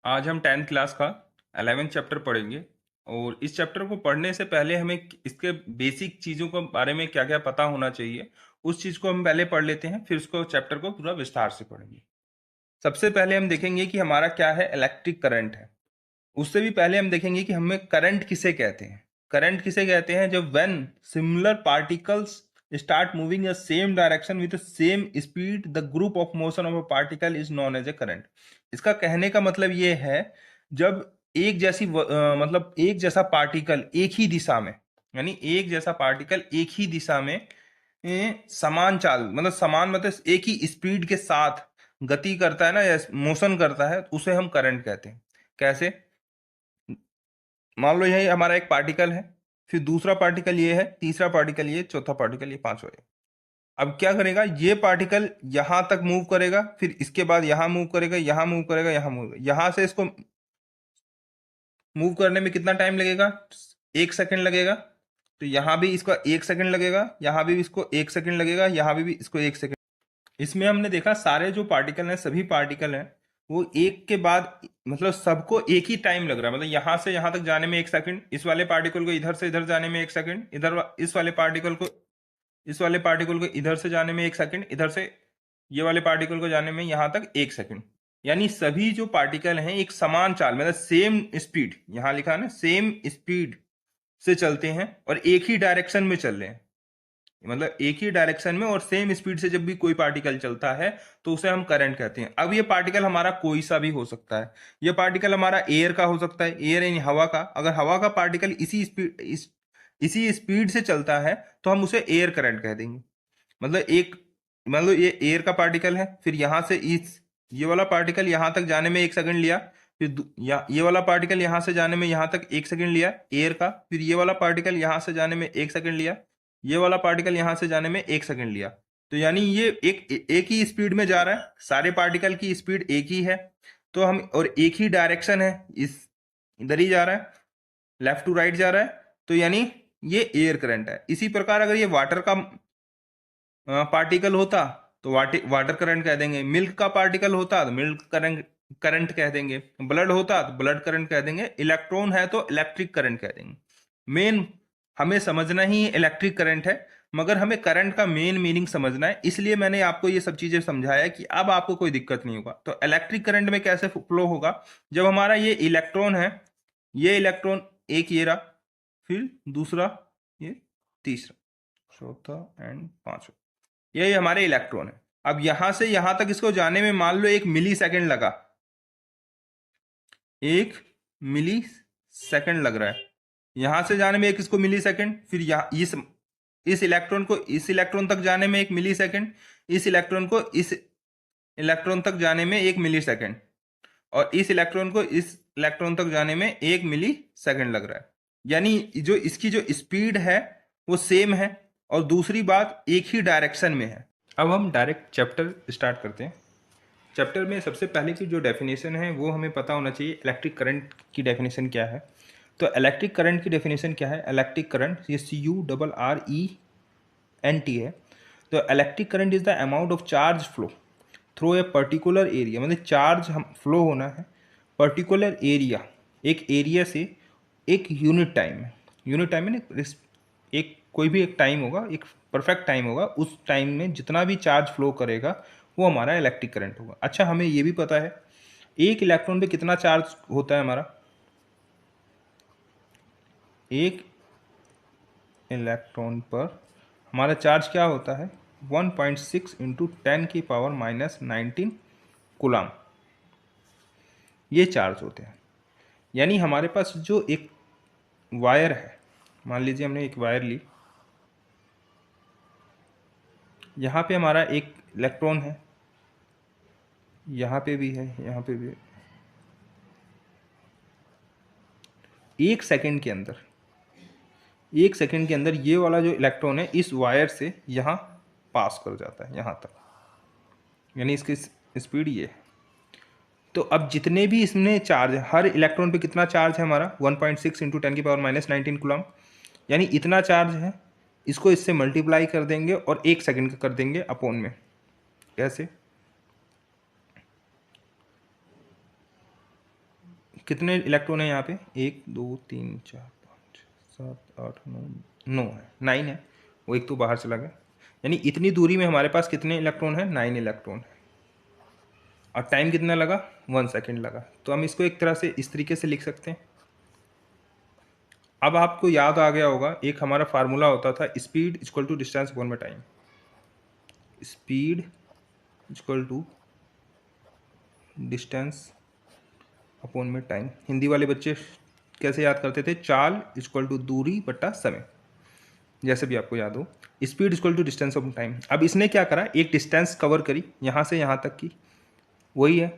आज हम 10th class का 11th चैप्टर पढ़ेंगे। और इस चैप्टर को पढ़ने से पहले हमें इसके बेसिक चीज़ों के बारे में क्या क्या पता होना चाहिए, उस चीज़ को हम पहले पढ़ लेते हैं, फिर उसको चैप्टर को पूरा विस्तार से पढ़ेंगे। सबसे पहले हम देखेंगे कि हमारा क्या है, इलेक्ट्रिक करंट है। उससे भी पहले हम देखेंगे कि हमें करंट किसे कहते हैं। करंट किसे कहते हैं, जब when similar particles start moving in same direction with same speed the group of motion of a particle is known as a current. इसका कहने का मतलब ये है, जब एक जैसी मतलब एक जैसा पार्टिकल एक ही दिशा में, यानी एक जैसा पार्टिकल एक ही दिशा में समान चाल, मतलब समान मतलब एक ही स्पीड के साथ गति करता है ना, या मोशन करता है, तो उसे हम करंट कहते हैं। कैसे? मान लो यही हमारा एक पार्टिकल है, फिर दूसरा पार्टिकल ये है, तीसरा पार्टिकल ये, चौथा पार्टिकल ये, पांचवा ये। अब क्या करेगा, ये पार्टिकल यहां तक मूव करेगा, फिर इसके बाद यहां मूव करेगा, यहां मूव करेगा, यहां मूव, यहां से इसको मूव करने में कितना टाइम लगेगा? 1 सेकंड लगेगा। तो यहां भी इसको 1 सेकंड लगेगा, यहां भी इसको 1 सेकंड लगेगा, यहां भी इसको 1 सेकंड। इसमें हमने देखा सारे जो पार्टिकल हैं, सभी पार्टिकल हैं, वो एक के बाद मतलब सबको एक ही टाइम लग रहा है। मतलब यहां से यहां तक जाने में 1 सेकंड, इस वाले पार्टिकल को इधर से इधर जाने में 1 सेकंड, इधर इस वाले पार्टिकल को इधर से जाने में 1 सेकंड, इधर से ये वाले पार्टिकल को जाने में यहां तक 1 सेकंड। यानी सभी जो पार्टिकल हैं एक समान चाल, मतलब सेम स्पीड, यहां लिखा है ना, सेम स्पीड से चलते हैं और एक ही डायरेक्शन में चल रहे हैं। मतलब एक ही डायरेक्शन में और सेम स्पीड से जब भी कोई पार्टिकल चलता है, तो उसे हम करंट कहते हैं। अब ये पार्टिकल हमारा कोई सा भी हो सकता है। ये पार्टिकल हमारा एयर का हो सकता है, एयर यानी हवा का। अगर हवा का पार्टिकल इसी स्पीड से चलता है, तो हम उसे एयर करंट कह देंगे। मतलब एक, मान लो ये एयर का पार्टिकल है, फिर यहां से इस ये वाला पार्टिकल यहां तक जाने में 1 सेकंड लिया, फिर ये वाला पार्टिकल यहां से जाने में यहां तक 1 सेकंड लिया एयर का, फिर ये वाला पार्टिकल यहां से जाने में 1 सेकंड लिया, ये वाला पार्टिकल यहां से जाने में 1 सेकंड लिया। तो यानी ये एक ही स्पीड में जा रहा है, सारे पार्टिकल की स्पीड एक ही है। तो हम, और एक ही डायरेक्शन है, इस इधर ही जा रहा है, लेफ्ट टू राइट जा रहा है, तो यानी ये एयर करंट है। इसी प्रकार अगर ये वाटर का पार्टिकल होता, तो वाटर करंट कह देंगे। मिल्क का पार्टिकल होता तो मिल्क करंट करंट कह देंगे। ब्लड होता तो ब्लड करंट कह देंगे। इलेक्ट्रॉन है तो इलेक्ट्रिक करंट कह देंगे। मेन हमें समझना ही इलेक्ट्रिक करंट है, मगर हमें करंट का मेन मीनिंग समझना है, इसलिए मैंने आपको ये सब चीजें समझाया कि अब आपको कोई दिक्कत नहीं होगा। तो इलेक्ट्रिक करंट में कैसे फ्लो होगा, जब हमारा ये इलेक्ट्रॉन है, ये इलेक्ट्रॉन एक ये रहा, फिर दूसरा, ये तीसरा, चौथा एंड पांचवा, यही हमारे इलेक्ट्रॉन है। अब यहां से यहां तक इसको जाने में मान लो 1 मिली सेकेंड लगा, 1 मिली सेकेंड लग रहा है। यहां से जाने में एक इसको मिली सेकेंड, फिर यहाँ इस इलेक्ट्रॉन को इस इलेक्ट्रॉन तक जाने में 1 मिली सेकेंड, इस इलेक्ट्रॉन को इस इलेक्ट्रॉन तक जाने में 1 मिली सेकेंड, और इस इलेक्ट्रॉन को इस इलेक्ट्रॉन तक जाने में 1 मिली सेकेंड लग रहा है। यानी जो इसकी जो स्पीड है वो सेम है, और दूसरी बात एक ही डायरेक्शन में है। अब हम डायरेक्ट चैप्टर स्टार्ट करते हैं। चैप्टर में सबसे पहले की जो डेफिनेशन है वो हमें पता होना चाहिए, इलेक्ट्रिक करंट की डेफिनेशन क्या है। तो इलेक्ट्रिक करंट की डेफिनेशन क्या है, इलेक्ट्रिक करंट ये CURRENT है। तो electric current is the amount of charge flow through a particular area, मतलब चार्ज हम फ्लो होना है पर्टिकुलर एरिया, एक एरिया से एक यूनिट टाइम में। यूनिट टाइम में एक कोई भी एक टाइम होगा, एक परफेक्ट टाइम होगा, उस टाइम में जितना भी चार्ज फ्लो करेगा वो हमारा इलेक्ट्रिक करंट होगा। अच्छा, हमें ये भी पता है एक इलेक्ट्रॉन पे कितना चार्ज होता है हमारा। एक इलेक्ट्रॉन पर हमारा चार्ज क्या होता है, 1.6 इंटू 10⁻⁻19 कूलम, ये चार्ज होते हैं। यानी हमारे पास जो एक वायर है, मान लीजिए हमने एक वायर ली, यहाँ पे हमारा एक इलेक्ट्रॉन है, यहाँ पे भी है, यहाँ पे भी है। 1 सेकंड के अंदर, 1 सेकंड के अंदर ये वाला जो इलेक्ट्रॉन है इस वायर से यहाँ पास कर जाता है, यहाँ तक, यानी इसकी स्पीड ये है। तो अब जितने भी इसमें चार्ज है, हर इलेक्ट्रॉन पे कितना चार्ज है हमारा, 1.6 इंटू 10⁻⁻19 कूलम, यानी इतना चार्ज है। इसको इससे मल्टीप्लाई कर देंगे और 1 सेकंड का कर देंगे अपॉन में। कैसे? कितने इलेक्ट्रॉन है यहाँ पे? 1 2 3 4 5 7 8 9 9 है, 9 है। वो एक तो बाहर चला गया, यानी इतनी दूरी में हमारे पास कितने इलेक्ट्रॉन है? 9 इलेक्ट्रॉन है। और टाइम कितना लगा? 1 सेकेंड लगा। तो हम इसको एक तरह से इस तरीके से लिख सकते हैं। अब आपको याद आ गया होगा, एक हमारा फार्मूला होता था, speed equal to distance upon में time. Speed equal to distance upon में टाइम। हिंदी वाले बच्चे कैसे याद करते थे? चाल इक्वल टू दूरी बटा समय, जैसे भी आपको याद हो। Speed equal to distance upon time. अब इसने क्या करा, एक डिस्टेंस कवर करी यहाँ से यहाँ तक की, वही है।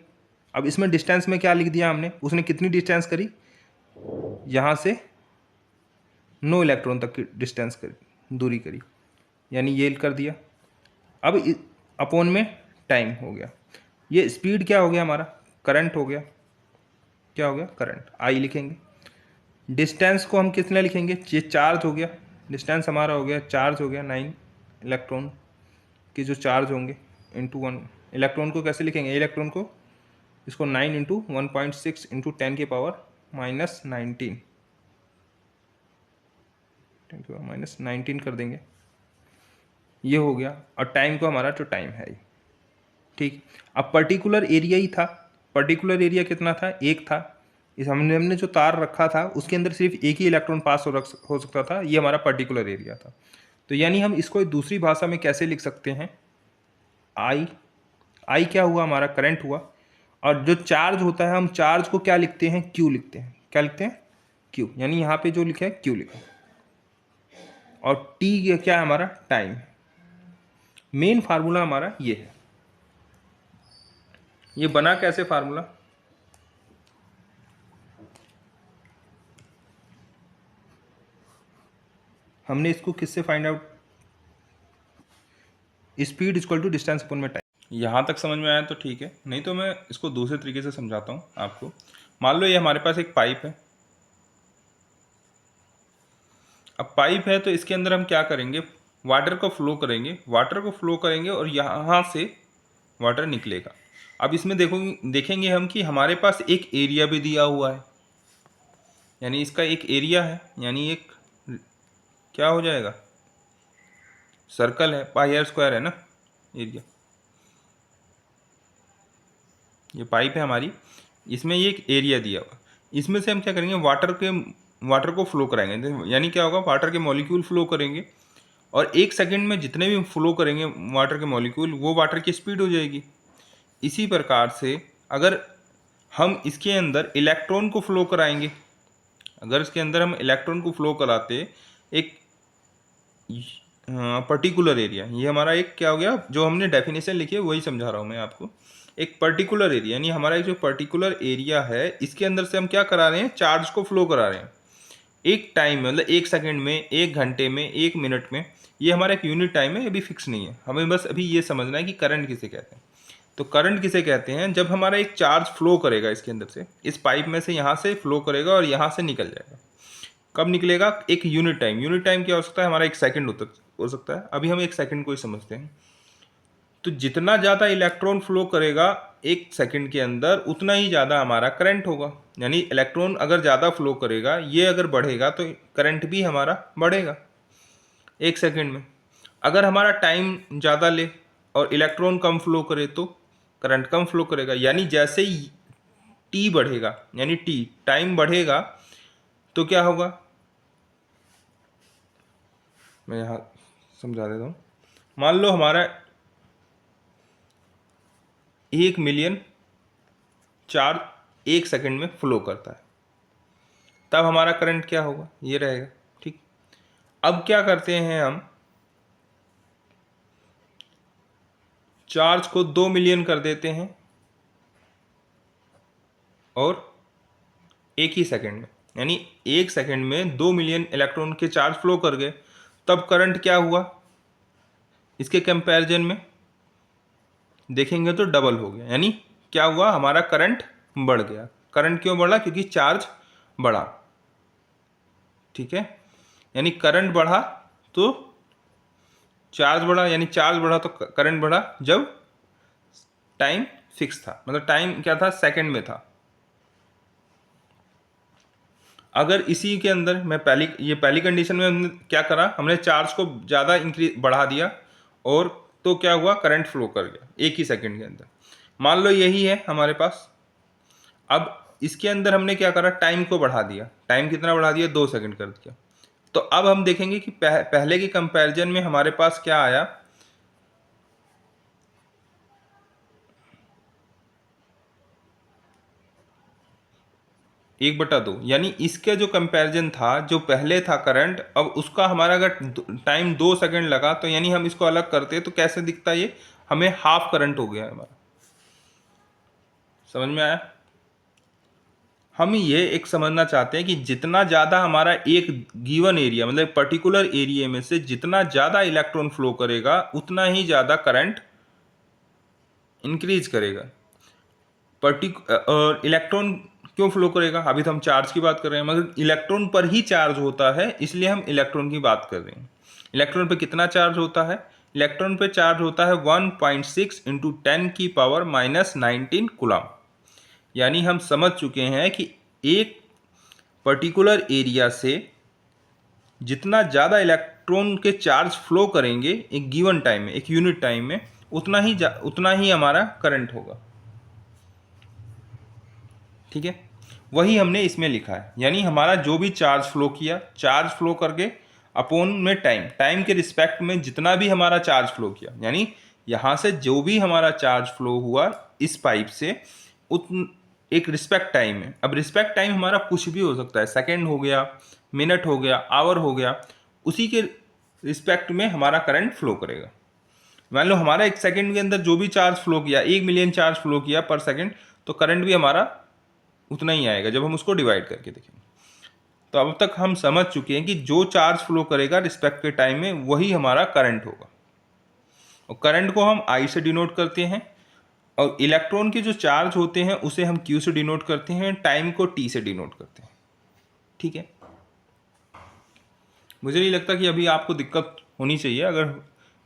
अब इसमें डिस्टेंस में क्या लिख दिया हमने? उसने कितनी डिस्टेंस करी? यहाँ से 9 इलेक्ट्रॉन तक की डिस्टेंस करी, दूरी करी, यानी ये कर दिया। अब अपॉन में टाइम हो गया। ये स्पीड क्या हो गया हमारा? करंट हो गया। क्या हो गया? करंट, आई लिखेंगे। डिस्टेंस को हम कितना लिखेंगे? ये चार्ज हो गया, डिस्टेंस हमारा हो गया, चार्ज हो गया, 9 इलेक्ट्रॉन के जो चार्ज होंगे इंटू 1। इलेक्ट्रॉन को कैसे लिखेंगे? इलेक्ट्रॉन को इसको 9 इंटू 1.6 इंटू 10 के पावर माइनस 19, 10 के पावर माइनस 19 कर देंगे, ये हो गया। और टाइम को हमारा जो टाइम है, ठीक। अब पर्टिकुलर एरिया ही था, पर्टिकुलर एरिया कितना था? 1 था। इस हमने जो तार रखा था उसके अंदर सिर्फ एक ही इलेक्ट्रॉन पास हो सकता था, ये हमारा पर्टिकुलर एरिया था। तो यानी हम इसको दूसरी भाषा में कैसे लिख सकते हैं? आई क्या हुआ? हमारा करंट हुआ। और जो चार्ज होता है, हम चार्ज को क्या लिखते हैं? क्यू लिखते हैं। क्या लिखते हैं? क्यू, यानी यहाँ पे जो लिखा है क्यू लिखा। और टी क्या है हमारा? टाइम। मेन फार्मूला हमारा ये है। ये बना कैसे फार्मूला? हमने इसको किससे find out? Speed equal to distance upon में टाइम। यहाँ तक समझ में आया तो ठीक है, नहीं तो मैं इसको दूसरे तरीके से समझाता हूँ आपको। मान लो ये हमारे पास एक पाइप है। अब पाइप है तो इसके अंदर हम क्या करेंगे? वाटर को फ्लो करेंगे, वाटर को फ्लो करेंगे और यहाँ से वाटर निकलेगा। अब इसमें देखेंगे हम कि हमारे पास एक एरिया भी दिया हुआ है, यानी इसका एक एरिया है, यानी एक क्या हो जाएगा? सर्कल है, पाई आर स्क्वायर है ना एरिया। ये पाइप है हमारी, इसमें ये एक एरिया दिया हुआ। इसमें से हम क्या करेंगे? वाटर को फ्लो कराएंगे, यानी क्या होगा? वाटर के मॉलिक्यूल फ्लो करेंगे और 1 सेकंड में जितने भी फ्लो करेंगे वाटर के मॉलिक्यूल, वो वाटर की स्पीड हो जाएगी। इसी प्रकार से अगर हम इसके अंदर इलेक्ट्रॉन को फ्लो कराएंगे, अगर इसके अंदर हम इलेक्ट्रॉन को फ्लो कराते एक पर्टिकुलर एरिया, ये हमारा एक क्या हो गया? जो हमने डेफिनेशन लिखी है वही समझा रहा हूँ मैं आपको। एक पर्टिकुलर एरिया, यानी हमारा एक जो पर्टिकुलर एरिया है, इसके अंदर से हम क्या करा रहे हैं? चार्ज को फ्लो करा रहे हैं। एक टाइम में, मतलब 1 सेकंड में, 1 घंटे में, 1 मिनट में, ये हमारा एक यूनिट टाइम है, ये भी फिक्स नहीं है। हमें बस अभी ये समझना है कि करंट किसे कहते हैं। तो करंट किसे कहते हैं? जब हमारा एक चार्ज फ्लो करेगा इसके अंदर से, इस पाइप में से, यहाँ से फ्लो करेगा और यहाँ से निकल जाएगा। कब निकलेगा? एक यूनिट टाइम। यूनिट टाइम क्या हो सकता है? हमारा 1 सेकंड हो सकता है। अभी हम 1 सेकंड को ही समझते हैं। तो जितना ज़्यादा इलेक्ट्रॉन फ्लो करेगा 1 सेकंड के अंदर, उतना ही ज़्यादा हमारा करंट होगा। यानी इलेक्ट्रॉन अगर ज़्यादा फ्लो करेगा, ये अगर बढ़ेगा तो करंट भी हमारा बढ़ेगा 1 सेकंड में। अगर हमारा टाइम ज़्यादा ले और इलेक्ट्रॉन कम फ्लो करे तो करंट कम फ्लो करेगा। यानी जैसे ही टी बढ़ेगा, यानी टाइम बढ़ेगा, तो क्या होगा? मैं यहाँ समझा देता हूँ। मान लो हमारा 1 मिलियन चार्ज 1 सेकंड में फ्लो करता है, तब हमारा करंट क्या होगा? ये रहेगा, ठीक। अब क्या करते हैं हम? चार्ज को 2 मिलियन कर देते हैं और 1 ही सेकंड में, यानी 1 सेकंड में 2 मिलियन इलेक्ट्रॉन के चार्ज फ्लो कर गए, तब करंट क्या हुआ? इसके कंपैरिजन में देखेंगे तो डबल हो गया। यानी क्या हुआ? हमारा करंट बढ़ गया। करंट क्यों बढ़ा? क्योंकि चार्ज बढ़ा, ठीक है। यानी करंट बढ़ा तो चार्ज बढ़ा, यानी चार्ज बढ़ा तो करंट बढ़ा, जब टाइम फिक्स था। मतलब टाइम क्या था? सेकंड में था। अगर इसी के अंदर मैं पहली कंडीशन में हमने क्या करा, हमने चार्ज को ज़्यादा बढ़ा दिया और तो क्या हुआ, करंट फ्लो कर गया 1 ही सेकंड के अंदर। मान लो यही है हमारे पास। अब इसके अंदर हमने क्या करा, टाइम को बढ़ा दिया। टाइम कितना बढ़ा दिया, 2 सेकंड कर दिया। तो अब हम देखेंगे कि पहले के कंपैरिजन में हमारे पास क्या आया, 1/2। यानी इसका जो कंपैरिजन था, जो पहले था करंट, अब उसका हमारा अगर टाइम 2 सेकंड लगा तो यानी हम इसको अलग करते तो कैसे दिखता, ये हमें हाफ करंट हो गया हमारा। समझ में आया? हम ये एक समझना चाहते हैं कि जितना ज़्यादा हमारा एक गिवन एरिया, मतलब पर्टिकुलर एरिया में से जितना ज़्यादा इलेक्ट्रॉन फ्लो करेगा उतना ही ज़्यादा करंट इंक्रीज करेगा। और इलेक्ट्रॉन क्यों फ्लो करेगा, अभी तो हम चार्ज की बात कर रहे हैं, मगर इलेक्ट्रॉन पर ही चार्ज होता है, इसलिए हम इलेक्ट्रॉन की बात कर रहे हैं। इलेक्ट्रॉन पे कितना चार्ज होता है, इलेक्ट्रॉन पे चार्ज होता है 1.6 इंटू 10⁻⁻19 कूलम। यानी हम समझ चुके हैं कि एक पर्टिकुलर एरिया से जितना ज़्यादा इलेक्ट्रॉन के चार्ज फ्लो करेंगे एक गिवन टाइम में, एक यूनिट टाइम में, उतना ही हमारा करंट होगा। ठीक है, वही हमने इसमें लिखा है। यानी हमारा जो भी चार्ज फ्लो किया, चार्ज फ्लो करके अपोन में टाइम के रिस्पेक्ट में जितना भी हमारा चार्ज फ्लो किया, यानी यहाँ से जो भी हमारा चार्ज फ्लो हुआ इस पाइप से, एक रिस्पेक्ट टाइम है। अब रिस्पेक्ट टाइम हमारा कुछ भी हो सकता है, सेकेंड हो गया, मिनट हो गया, आवर हो गया, उसी के रिस्पेक्ट में हमारा करंट फ्लो करेगा। मान लो हमारा 1 सेकंड के अंदर जो भी चार्ज फ्लो किया, 1 मिलियन चार्ज फ्लो किया पर सेकंड, तो करंट भी हमारा उतना ही आएगा जब हम उसको डिवाइड करके देखेंगे। तो अब तक हम समझ चुके हैं कि जो चार्ज फ्लो करेगा रिस्पेक्ट के टाइम में वही हमारा करंट होगा। और करंट को हम आई से डिनोट करते हैं, और इलेक्ट्रॉन के जो चार्ज होते हैं उसे हम क्यू से डिनोट करते हैं, टाइम को टी से डिनोट करते हैं। ठीक है, मुझे नहीं लगता कि अभी आपको दिक्कत होनी चाहिए। अगर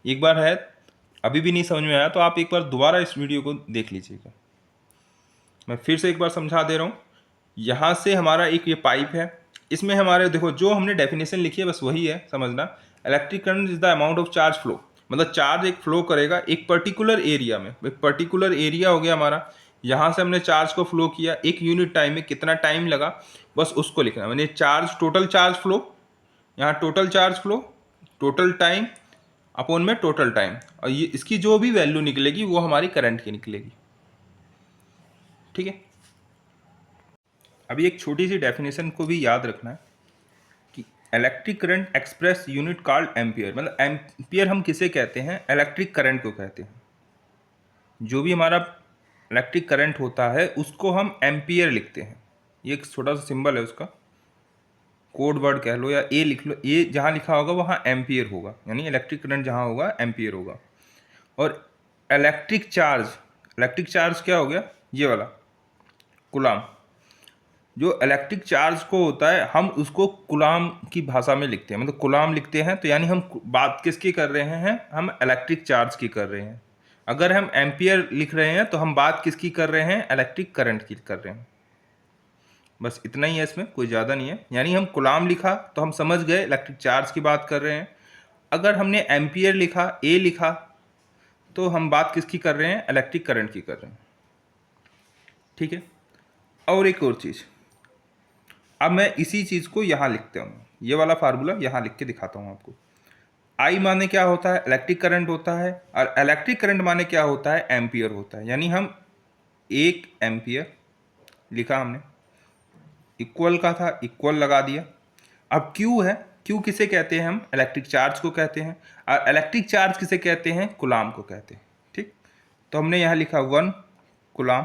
एक बार है अभी भी नहीं समझ में आया तो आप एक बार दोबारा इस वीडियो को देख लीजिएगा। मैं फिर से एक बार समझा दे रहा हूँ। यहाँ से हमारा एक ये पाइप है, इसमें हमारे देखो जो हमने डेफिनेशन लिखी है बस वही है समझना। Electric current is the amount of charge flow, मतलब चार्ज एक फ्लो करेगा एक पर्टिकुलर एरिया में। एक पर्टिकुलर एरिया हो गया हमारा, यहाँ से हमने चार्ज को फ्लो किया एक यूनिट टाइम में, कितना टाइम लगा बस उसको लिखना है। मैंने चार्ज, टोटल चार्ज फ्लो, यहाँ total charge flow, total time upon में टोटल टाइम, और ये इसकी जो भी वैल्यू निकलेगी वो हमारी करंट की निकलेगी। ठीक है, अभी एक छोटी सी डेफिनेशन को भी याद रखना है कि electric current express unit called ampere. मतलब एम्पियर हम किसे कहते हैं, इलेक्ट्रिक करंट को कहते हैं। जो भी हमारा इलेक्ट्रिक करंट होता है उसको हम एम्पियर लिखते हैं। ये एक छोटा सा सिंबल है उसका, कोड वर्ड कह लो या ए लिख लो, ए जहाँ लिखा होगा वहाँ एम्पियर होगा, यानी इलेक्ट्रिक करंट जहाँ होगा एम्पियर होगा। और इलेक्ट्रिक चार्ज क्या हो गया, ये वाला कूलम। जो इलेक्ट्रिक चार्ज को होता है हम उसको कूलम की भाषा में लिखते हैं, मतलब कूलम लिखते हैं। तो यानी हम बात किसकी कर रहे हैं, हम इलेक्ट्रिक चार्ज की कर रहे हैं। अगर हम एम्पियर लिख रहे हैं तो हम बात किसकी कर रहे हैं, इलेक्ट्रिक करंट की कर रहे हैं। बस इतना ही है, इसमें कोई ज़्यादा नहीं है। यानी हम कूलम लिखा तो हम समझ गए इलेक्ट्रिक चार्ज की बात कर रहे हैं। अगर हमने एम्पियर लिखा, ए लिखा, तो हम बात किसकी कर रहे हैं, इलेक्ट्रिक करंट की कर रहे हैं। ठीक है, और एक और चीज़, अब मैं इसी चीज़ को यहाँ लिखता हूँ, ये वाला फार्मूला यहाँ लिख के दिखाता हूँ आपको। आई माने क्या होता है, इलेक्ट्रिक करंट होता है, और इलेक्ट्रिक करंट माने क्या होता है, एम्पियर होता है। यानी हम 1 एम्पियर लिखा हमने, इक्वल का था इक्वल लगा दिया। अब क्यू है, क्यू किसे कहते हैं, हम इलेक्ट्रिक चार्ज को कहते हैं, और इलेक्ट्रिक चार्ज किसे कहते हैं, कूलम को कहते हैं। ठीक, तो हमने यहाँ लिखा 1 कूलम।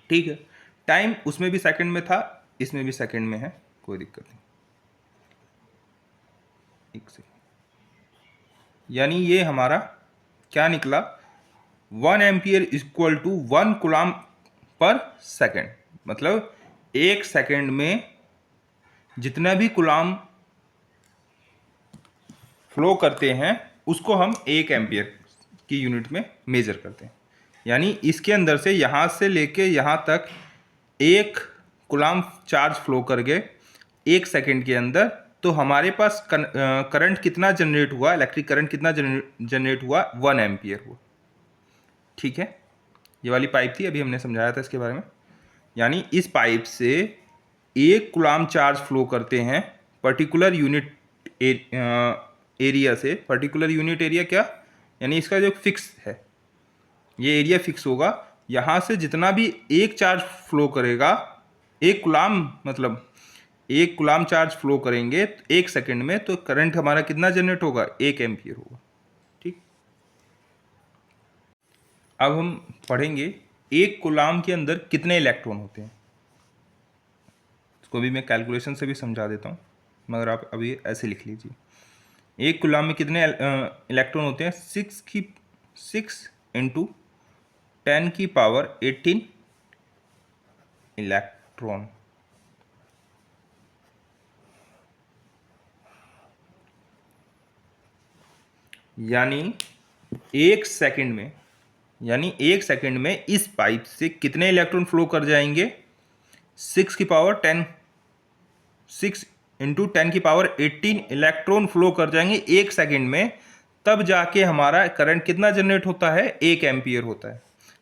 ठीक है, टाइम उसमें भी सेकंड में था, इसमें भी सेकंड में है, कोई दिक्कत नहीं। एक सेकंड, यानी ये हमारा क्या निकला, 1 ampere equal to 1 coulomb per second. मतलब 1 सेकंड में जितना भी कूलम फ्लो करते हैं उसको हम 1 एम्पियर की यूनिट में मेजर करते हैं। यानी इसके अंदर से यहाँ से लेके यहाँ तक 1 कूलाम चार्ज फ्लो करके 1 सेकेंड के अंदर, तो हमारे पास करंट कितना जनरेट हुआ, इलेक्ट्रिक करंट कितना जनरेट हुआ, 1 एम्पियर हुआ। ठीक है, ये वाली पाइप थी, अभी हमने समझाया था इसके बारे में। यानी इस पाइप से 1 कूलाम चार्ज फ्लो करते हैं पर्टिकुलर यूनिट एरिया से। पर्टिकुलर यूनिट एरिया क्या, यानी इसका जो फिक्स है, ये एरिया फिक्स होगा। यहाँ से जितना भी 1 चार्ज फ्लो करेगा, 1 कूलाम मतलब 1 कूलाम चार्ज फ्लो करेंगे 1 सेकेंड में, तो करंट हमारा कितना जनरेट होगा, 1 एम्पियर होगा। ठीक, अब हम पढ़ेंगे 1 कूलाम के अंदर कितने इलेक्ट्रॉन होते हैं। इसको भी मैं कैलकुलेशन से भी समझा देता हूँ, मगर आप अभी ऐसे लिख लीजिए। 1 कूलाम में कितने इलेक्ट्रॉन होते हैं, 6 इंटू 10 की पावर 18 इलेक्ट्रॉन। यानी 1 सेकंड में, यानी 1 सेकंड में इस पाइप से कितने इलेक्ट्रॉन फ्लो कर जाएंगे, 6 की पावर 10, 6 इंटू 10 की पावर 18 इलेक्ट्रॉन फ्लो कर जाएंगे 1 सेकंड में। तब जाके हमारा करंट कितना जनरेट होता है, 1 एम्पियर होता है।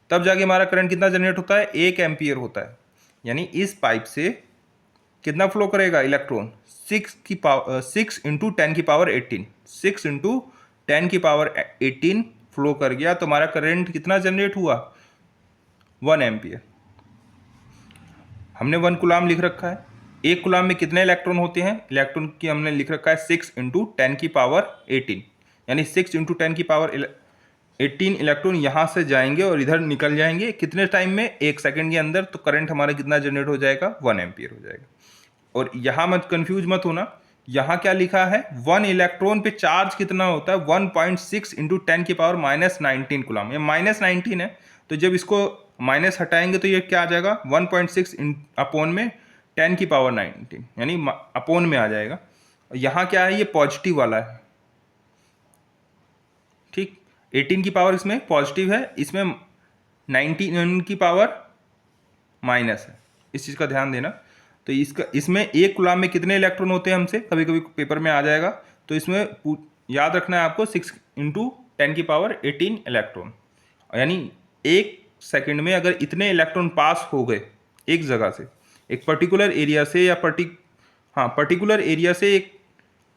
तब जाके हमारा करंट कितना जनरेट होता है, 1 एम्पियर होता है। यानी इस पाइप से कितना फ्लो करेगा इलेक्ट्रॉन, 6 इंटू 10 की पावर 18, 6 इंटू 10 की पावर 18 फ्लो कर गया, तो हमारा करंट कितना जनरेट हुआ, 1 एम्पियर। हमने 1 कूलाम लिख रखा है। 1 कूलाम में कितने इलेक्ट्रॉन होते हैं, इलेक्ट्रॉन की हमने लिख रखा है 6 इंटू 10 की पावर 18, यानी 6 इंटू 10 की पावर 18 इलेक्ट्रॉन यहाँ से जाएंगे और इधर निकल जाएंगे कितने टाइम में, 1 सेकंड के अंदर। तो करंट हमारा कितना जनरेट हो जाएगा, 1 एम्पियर हो जाएगा। और यहाँ मत कंफ्यूज मत होना, यहाँ क्या लिखा है, 1 इलेक्ट्रॉन पे चार्ज कितना होता है, 1.6 इंटू 10 की पावर -19 कूलाम। ये -19 है, तो जब इसको माइनस हटाएंगे तो ये क्या आ जाएगा, 1.6 अपॉन में 10 की पावर 19, यानी अपॉन में आ जाएगा। यहाँ क्या है, ये पॉजिटिव वाला है। ठीक, 18 की पावर इसमें पॉजिटिव है, इसमें 19 की पावर माइनस है, इस चीज़ का ध्यान देना। तो इसमें 1 कूलाम में कितने इलेक्ट्रॉन होते हैं, हमसे कभी कभी पेपर में आ जाएगा, तो इसमें याद रखना है आपको 6 इंटू 10 की पावर 18 इलेक्ट्रॉन। यानी 1 सेकंड में अगर इतने इलेक्ट्रॉन पास हो गए एक जगह से, एक पर्टिकुलर एरिया से, या पर्टिकुलर एरिया से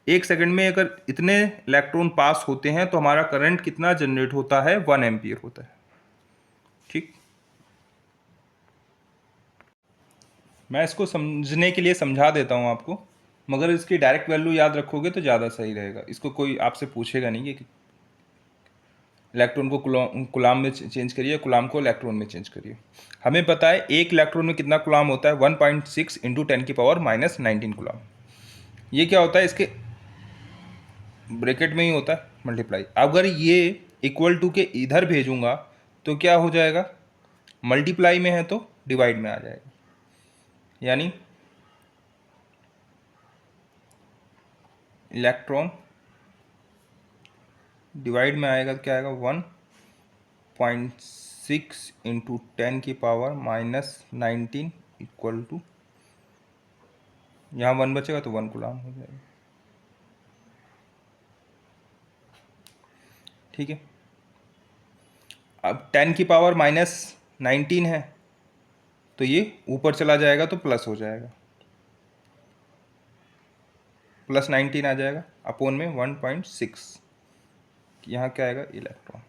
एक सेकंड में अगर इतने इलेक्ट्रॉन पास होते हैं, तो हमारा करंट कितना जनरेट होता है, 1 एम्पियर होता है। ठीक, मैं इसको समझने के लिए समझा देता हूँ आपको, मगर इसकी डायरेक्ट वैल्यू याद रखोगे तो ज़्यादा सही रहेगा। इसको कोई आपसे पूछेगा नहीं कि इलेक्ट्रॉन को कूलाम में चेंज करिए, कूलाम को इलेक्ट्रॉन में चेंज करिए। हमें पता है 1 इलेक्ट्रॉन में कितना कूलाम होता है, 1.6 इंटू 10 की पावर -19 कूलाम। ये क्या होता है, इसके ब्रैकेट में ही होता है मल्टीप्लाई। अगर ये इक्वल टू के इधर भेजूंगा तो क्या हो जाएगा, मल्टीप्लाई में है तो डिवाइड में आ जाएगा। यानी इलेक्ट्रॉन डिवाइड में आएगा तो क्या आएगा, 1.6 इंटू 10 की पावर -19 इक्वल टू, यहाँ 1 बचेगा तो 1 कूलाम हो जाएगा। ठीक है, अब 10 की पावर -19 है, तो ये ऊपर चला जाएगा तो प्लस हो जाएगा, +19 आ जाएगा, अपोन में 1.6, यहाँ क्या आएगा, इलेक्ट्रॉन,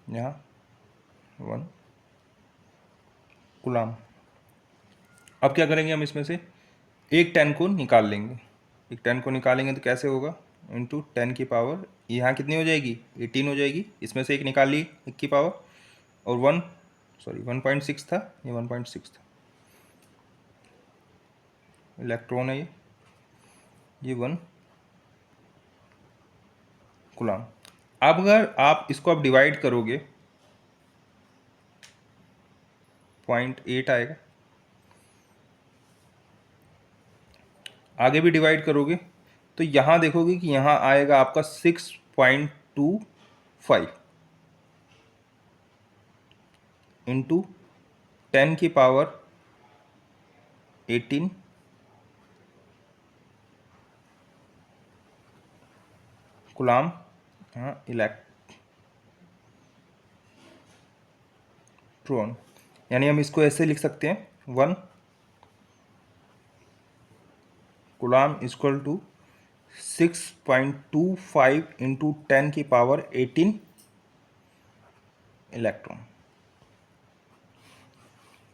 यहाँ 1 कूलाम। अब क्या करेंगे हम, इसमें से एक 10 को निकाल लेंगे। एक 10 को निकालेंगे तो कैसे होगा, इंटू 10 की पावर, यहाँ कितनी हो जाएगी, 18 हो जाएगी। इसमें से एक निकाल ली 1 की पावर, और 1.6 था, ये 1.6 था, इलेक्ट्रॉन है ये 1 कूलाम। अब अगर आप इसको अब डिवाइड करोगे, 0.8 आएगा। आगे भी डिवाइड करोगे तो यहाँ देखोगे कि यहाँ आएगा आपका 6.25 इंटू 10 की पावर 18 कूलाम इलेक्ट्रॉन। यानी हम इसको ऐसे लिख सकते हैं 1 कूलाम इक्वल टू 6.25 इंटू 10 की पावर 18 इलेक्ट्रॉन।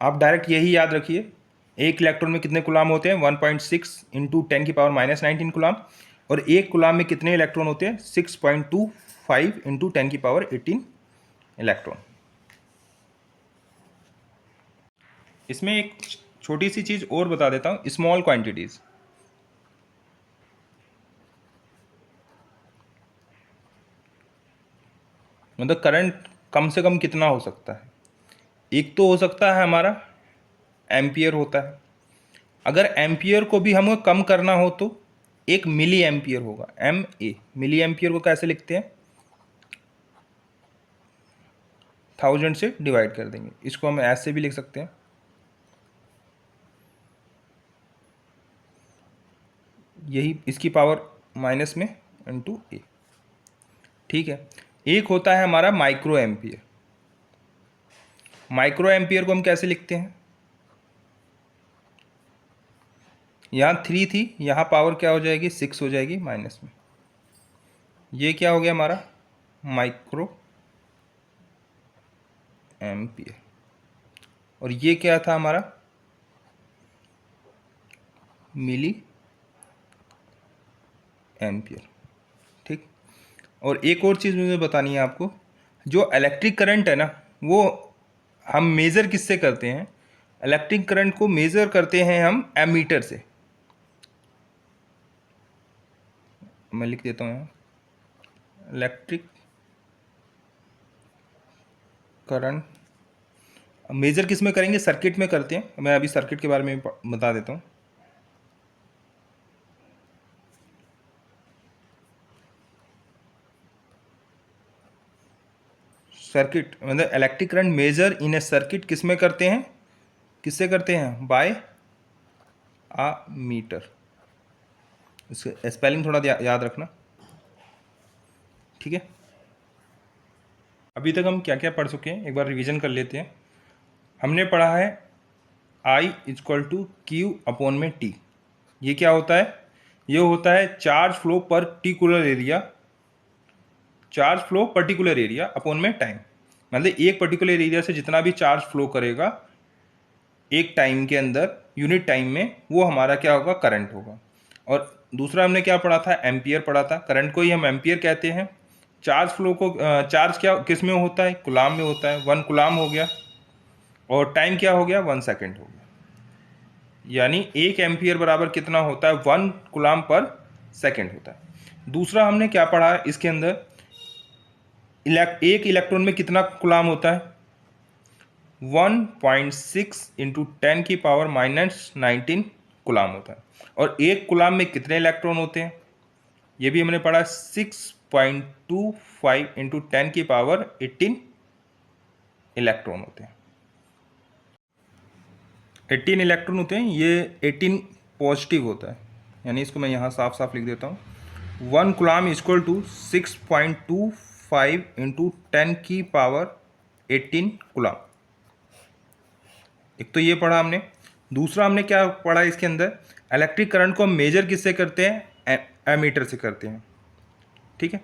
आप डायरेक्ट यही याद रखिए, एक इलेक्ट्रॉन में कितने कूलाम होते हैं 1.6 इंटू 10 की पावर -19 कूलाम, और एक कूलाम में कितने इलेक्ट्रॉन होते हैं 6.25 इंटू 10 की पावर 18 इलेक्ट्रॉन। इसमें एक छोटी सी चीज और बता देता हूं, स्मॉल क्वांटिटीज। मतलब करंट कम से कम कितना हो सकता है, एक तो हो सकता है हमारा एम्पियर होता है। अगर एम्पियर को भी हमें कम करना हो तो एक मिली एम्पियर होगा, MA। मिली एम्पियर को कैसे लिखते हैं, 1000 से डिवाइड कर देंगे। इसको हम ऐसे भी लिख सकते हैं, यही इसकी पावर माइनस में इंटू A। ठीक है। एक होता है हमारा माइक्रो एम्पियर। माइक्रो एम्पियर को हम कैसे लिखते हैं, यहाँ 3 थी, यहाँ पावर क्या हो जाएगी 6 हो जाएगी माइनस में। ये क्या हो गया हमारा माइक्रो एम्पियर। और ये क्या था हमारा मिली एम्पियर। ठीक। और एक और चीज़ मुझे बतानी है आपको, जो इलेक्ट्रिक करंट है ना, वो हम मेज़र किससे करते हैं, इलेक्ट्रिक करंट को मेज़र करते हैं हम एमीटर से। मैं लिख देता हूँ यहाँ, इलेक्ट्रिक करंट मेज़र किस में करेंगे, सर्किट में करते हैं। मैं अभी सर्किट के बारे में बता देता हूँ। सर्किट मतलब electric current measure in A circuit किस में करते हैं, किससे करते हैं, बाय आ मीटर। इसके स्पेलिंग थोड़ा याद रखना, ठीक है। अभी तक हम क्या क्या पढ़ चुके हैं, एक बार रिवीजन कर लेते हैं। हमने पढ़ा है I equal to Q upon में टी। ये क्या होता है, ये होता है charge flow particular area, charge flow particular area upon में टाइम। मतलब एक पर्टिकुलर एरिया से जितना भी चार्ज फ्लो करेगा एक टाइम के अंदर, यूनिट टाइम में, वो हमारा क्या होगा, करंट होगा। और दूसरा हमने क्या पढ़ा था, एम्पियर पढ़ा था। करंट को ही हम एम्पियर कहते हैं। चार्ज फ्लो को चार्ज क्या किस में होता है, कूलाम में होता है। 1 कूलाम हो गया, और टाइम क्या हो गया 1 सेकेंड हो गया। यानी 1 एम्पियर बराबर कितना होता है, 1 कूलाम पर सेकेंड होता है। दूसरा हमने क्या पढ़ा है इसके अंदर, एक इलेक्ट्रॉन में कितना कूलाम होता है, 1.6 इंटू 10 की पावर -19 कूलाम होता है। और एक कूलाम में कितने इलेक्ट्रॉन होते हैं, ये भी हमने पढ़ा 6.25 इंटू 10 की पावर 18 इलेक्ट्रॉन होते हैं। 18 इलेक्ट्रॉन होते हैं, ये 18 पॉजिटिव होता है। यानी इसको मैं यहाँ साफ साफ लिख देता हूँ, 1 कूलाम इक्वल टू 6.25 इंटू 10 की पावर 18 कूलाम। एक तो ये पढ़ा हमने। दूसरा हमने क्या पढ़ा इसके अंदर, इलेक्ट्रिक करंट को हम मेजर किससे करते हैं, एमीटर से करते हैं। ठीक है।